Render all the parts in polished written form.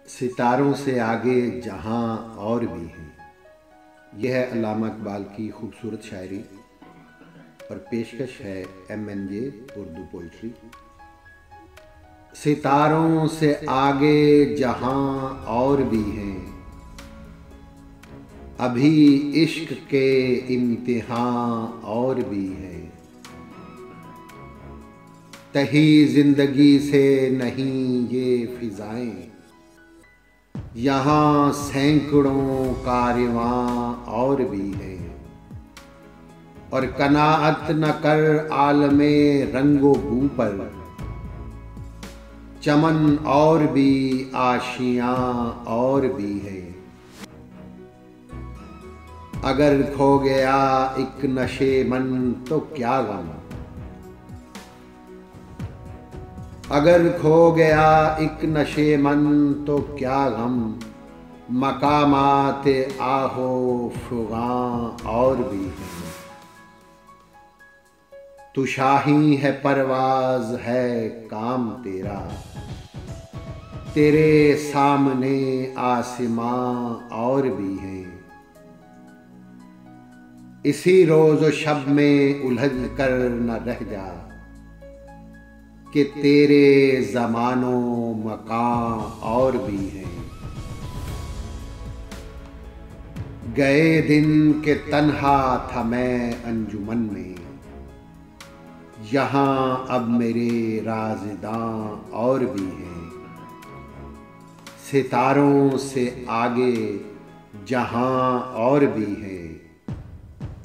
सितारों से आगे जहां और भी हैं। यह है अल्लामा इकबाल की खूबसूरत शायरी और पेशकश है MNJ उर्दू पोइट्री। सितारों से आगे जहां और भी हैं, अभी इश्क के इम्तिहान और भी हैं। तही जिंदगी से नहीं ये फिजाएं, यहाँ सैकड़ों कारवां और भी हैं। और कनाअत न कर आलमे रंगो बू पर, चमन और भी आशियां और भी हैं। अगर खो गया एक नशे मन तो क्या गम, अगर खो गया एक नशे मन तो क्या गम। मकामात आहो फुगां और भी हैं। तू शाही है परवाज है काम तेरा, तेरे सामने आसमां और भी हैं। इसी रोज शब में उलझ कर न रह जा, कि तेरे ज़मानो मकां और भी हैं। गए दिन के तन्हा था मैं अंजुमन में, यहाँ अब मेरे राज़दां और भी हैं। सितारों से आगे जहां और भी हैं,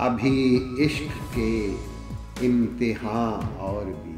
अभी इश्क के इम्तिहान और भी।